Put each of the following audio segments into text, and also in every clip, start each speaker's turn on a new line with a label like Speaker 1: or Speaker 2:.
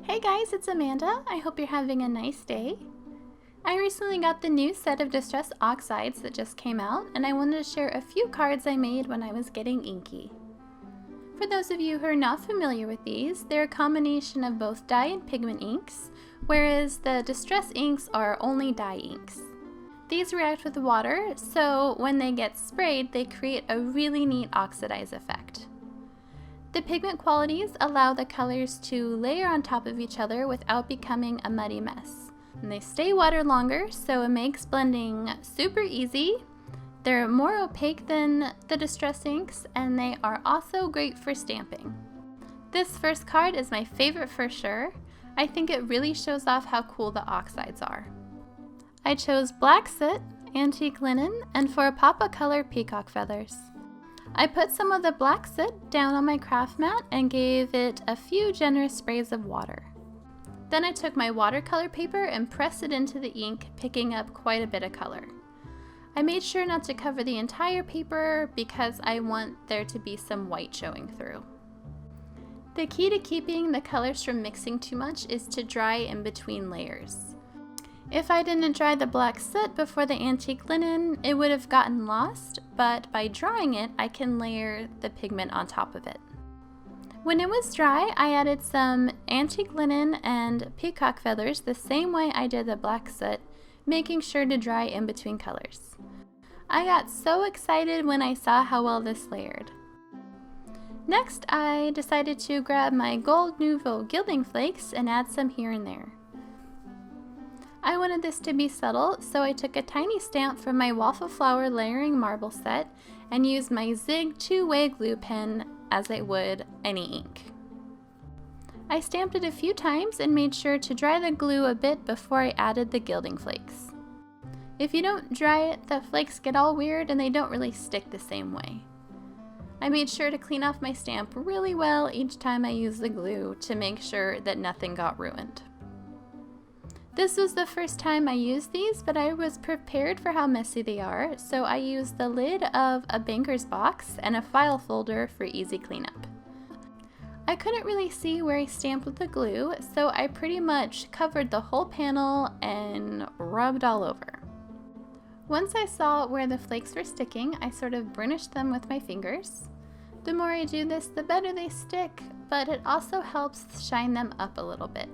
Speaker 1: Hey guys, it's Amanda. I hope you're having a nice day. I recently got the new set of Distress Oxides that just came out, and I wanted to share a few cards I made when I was getting inky. For those of you who are not familiar with these, they're a combination of both dye and pigment inks, whereas the Distress inks are only dye inks. These react with water, so when they get sprayed, they create a really neat oxidize effect. The pigment qualities allow the colors to layer on top of each other without becoming a muddy mess. And they stay water longer, so it makes blending super easy. They're more opaque than the Distress inks, and they are also great for stamping. This first card is my favorite for sure. I think it really shows off how cool the oxides are. I chose black soot, antique linen, and for a pop of color, peacock feathers. I put some of the black soot down on my craft mat and gave it a few generous sprays of water. Then I took my watercolor paper and pressed it into the ink, picking up quite a bit of color. I made sure not to cover the entire paper because I want there to be some white showing through. The key to keeping the colors from mixing too much is to dry in between layers. If I didn't dry the black soot before the antique linen, it would have gotten lost, but by drying it, I can layer the pigment on top of it. When it was dry, I added some antique linen and peacock feathers the same way I did the black soot, making sure to dry in between colors. I got so excited when I saw how well this layered. Next, I decided to grab my Gold Nouveau gilding flakes and add some here and there. I wanted this to be subtle, so I took a tiny stamp from my Waffle flower layering marble set and used my Zig two-way glue pen as I would any ink. I stamped it a few times and made sure to dry the glue a bit before I added the gilding flakes. If you don't dry it, the flakes get all weird and they don't really stick the same way. I made sure to clean off my stamp really well each time I used the glue to make sure that nothing got ruined. This was the first time I used these, but I was prepared for how messy they are, so I used the lid of a banker's box and a file folder for easy cleanup. I couldn't really see where I stamped with the glue, so I pretty much covered the whole panel and rubbed all over. Once I saw where the flakes were sticking, I sort of burnished them with my fingers. The more I do this, the better they stick, but it also helps shine them up a little bit.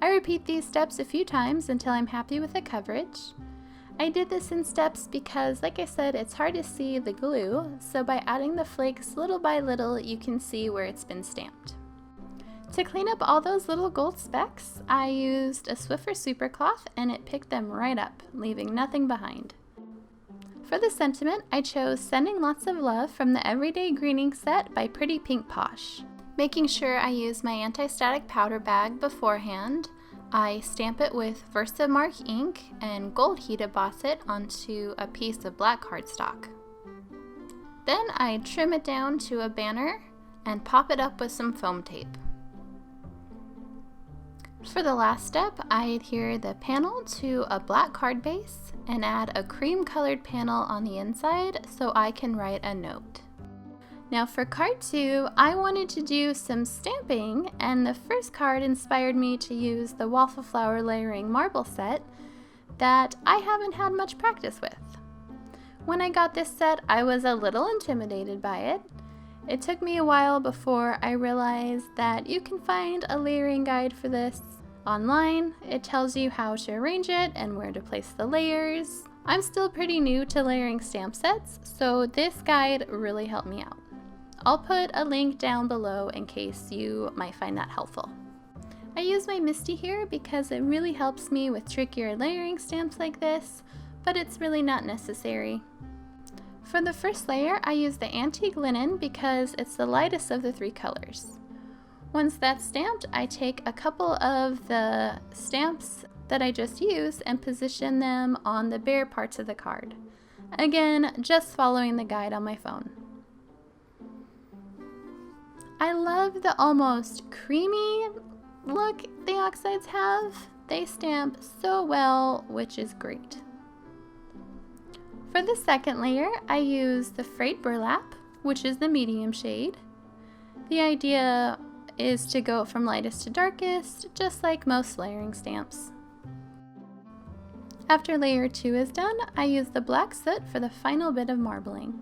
Speaker 1: I repeat these steps a few times until I'm happy with the coverage. I did this in steps because, like I said, it's hard to see the glue, so by adding the flakes little by little, you can see where it's been stamped. To clean up all those little gold specks, I used a Swiffer Super Cloth and it picked them right up, leaving nothing behind. For the sentiment, I chose Sending Lots of Love from the Everyday Greening set by Pretty Pink Posh. Making sure I use my anti-static powder bag beforehand, I stamp it with Versamark ink and gold heat emboss it onto a piece of black cardstock. Then I trim it down to a banner and pop it up with some foam tape. For the last step, I adhere the panel to a black card base and add a cream colored panel on the inside so I can write a note. Now for card 2, I wanted to do some stamping, and the first card inspired me to use the Waffle flower layering marble set that I haven't had much practice with. When I got this set, I was a little intimidated by it. It took me a while before I realized that you can find a layering guide for this online. It tells you how to arrange it and where to place the layers. I'm still pretty new to layering stamp sets, so this guide really helped me out. I'll put a link down below in case you might find that helpful. I use my Misty here because it really helps me with trickier layering stamps like this, but it's really not necessary. For the first layer, I use the antique linen because it's the lightest of the 3 colors. Once that's stamped, I take a couple of the stamps that I just used and position them on the bare parts of the card. Again, just following the guide on my phone. I love the almost creamy look the oxides have. They stamp so well, which is great. For the second layer, I use the Frayed Burlap, which is the medium shade. The idea is to go from lightest to darkest, just like most layering stamps. After layer 2 is done, I use the black soot for the final bit of marbling.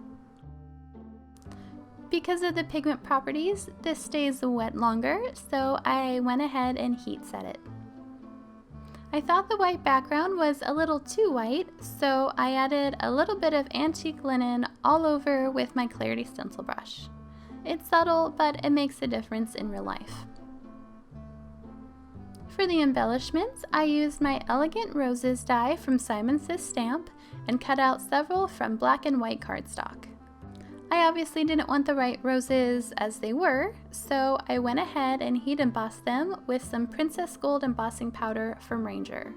Speaker 1: Because of the pigment properties, this stays wet longer, so I went ahead and heat set it. I thought the white background was a little too white, so I added a little bit of antique linen all over with my Clarity stencil brush. It's subtle, but it makes a difference in real life. For the embellishments, I used my Elegant Roses die from Simon Says Stamp and cut out several from black and white cardstock. I obviously didn't want the white roses as they were, so I went ahead and heat embossed them with some Princess Gold embossing powder from Ranger.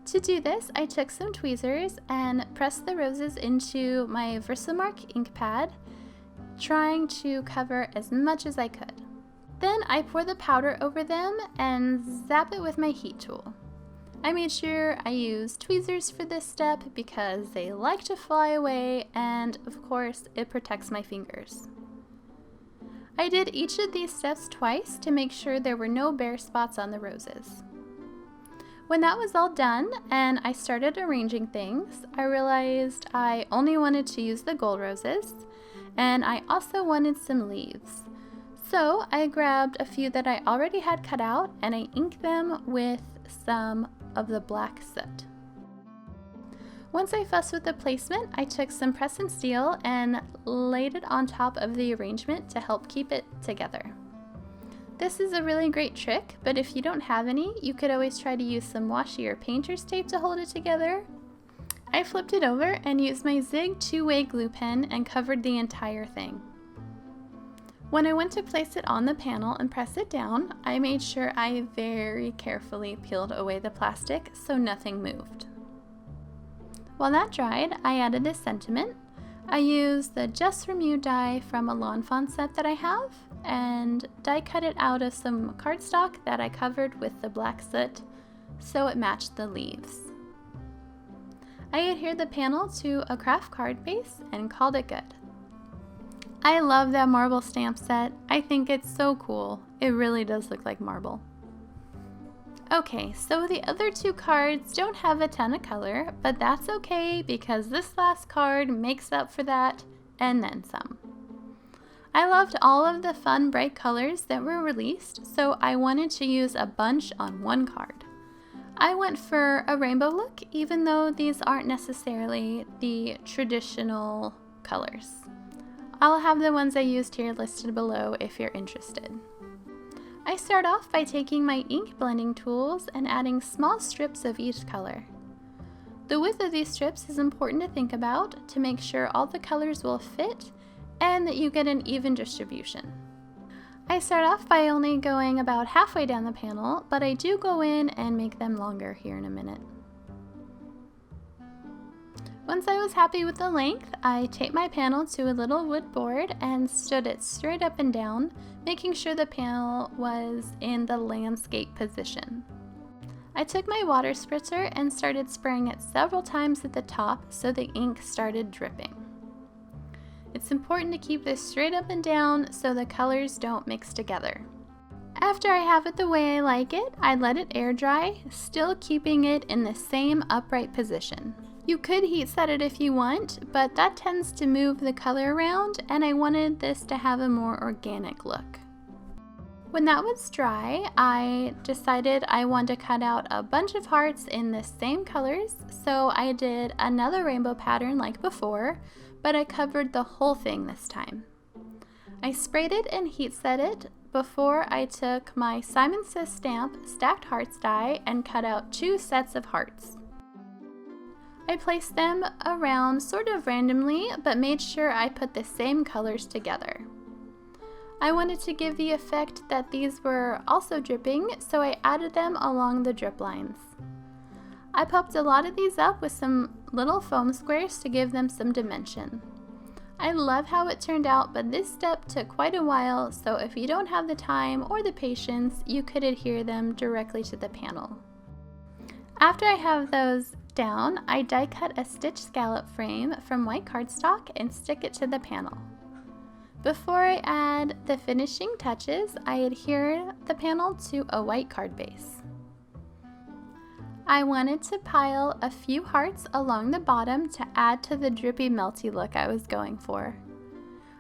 Speaker 1: To do this, I took some tweezers and pressed the roses into my Versamark ink pad, trying to cover as much as I could. Then I pour the powder over them and zap it with my heat tool. I made sure I used tweezers for this step because they like to fly away, and of course it protects my fingers. I did each of these steps twice to make sure there were no bare spots on the roses. When that was all done and I started arranging things, I realized I only wanted to use the gold roses, and I also wanted some leaves. So I grabbed a few that I already had cut out and I inked them with some of the black soot. Once I fussed with the placement, I took some press and steel and laid it on top of the arrangement to help keep it together. This is a really great trick, but if you don't have any, you could always try to use some washi or painter's tape to hold it together. I flipped it over and used my Zig two-way glue pen and covered the entire thing. When I went to place it on the panel and press it down, I made sure I very carefully peeled away the plastic so nothing moved. While that dried, I added this sentiment. I used the Just From You die from a Lawn Fawn set that I have, and die cut it out of some cardstock that I covered with the black soot so it matched the leaves. I adhered the panel to a craft card base and called it good. I love that marble stamp set. I think it's so cool. It really does look like marble. Okay, so the other two cards don't have a ton of color, but that's okay because this last card makes up for that and then some. I loved all of the fun bright colors that were released, so I wanted to use a bunch on one card. I went for a rainbow look, even though these aren't necessarily the traditional colors. I'll have the ones I used here listed below if you're interested. I start off by taking my ink blending tools and adding small strips of each color. The width of these strips is important to think about to make sure all the colors will fit and that you get an even distribution. I start off by only going about halfway down the panel, but I do go in and make them longer here in a minute. Once I was happy with the length, I taped my panel to a little wood board and stood it straight up and down, making sure the panel was in the landscape position. I took my water spritzer and started spraying it several times at the top so the ink started dripping. It's important to keep this straight up and down so the colors don't mix together. After I have it the way I like it, I let it air dry, still keeping it in the same upright position. You could heat set it if you want, but that tends to move the color around, and I wanted this to have a more organic look. When that was dry, I decided I wanted to cut out a bunch of hearts in the same colors, so I did another rainbow pattern like before, but I covered the whole thing this time. I sprayed it and heat set it before I took my Simon Says Stamp Stacked Hearts die and cut out 2 sets of hearts. I placed them around sort of randomly, but made sure I put the same colors together. I wanted to give the effect that these were also dripping, so I added them along the drip lines. I popped a lot of these up with some little foam squares to give them some dimension. I love how it turned out, but this step took quite a while, so if you don't have the time or the patience, you could adhere them directly to the panel. After I have those down, I die cut a stitch scallop frame from white cardstock and stick it to the panel. Before I add the finishing touches, I adhere the panel to a white card base. I wanted to pile a few hearts along the bottom to add to the drippy melty look I was going for.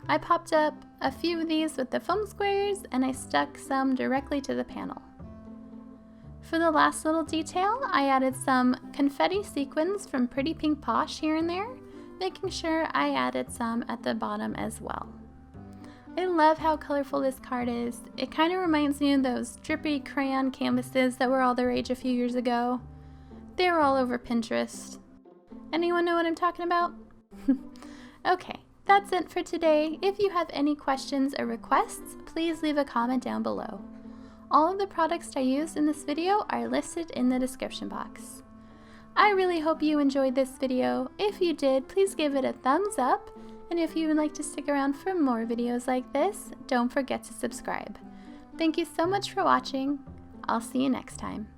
Speaker 1: I popped up a few of these with the foam squares and I stuck some directly to the panel. For the last little detail, I added some confetti sequins from Pretty Pink Posh here and there, making sure I added some at the bottom as well. I love how colorful this card is. It kind of reminds me of those drippy crayon canvases that were all the rage a few years ago. They were all over Pinterest. Anyone know what I'm talking about? Okay, that's it for today. If you have any questions or requests, please leave a comment down below. All of the products I used in this video are listed in the description box. I really hope you enjoyed this video. If you did, please give it a thumbs up. And if you would like to stick around for more videos like this, don't forget to subscribe. Thank you so much for watching. I'll see you next time.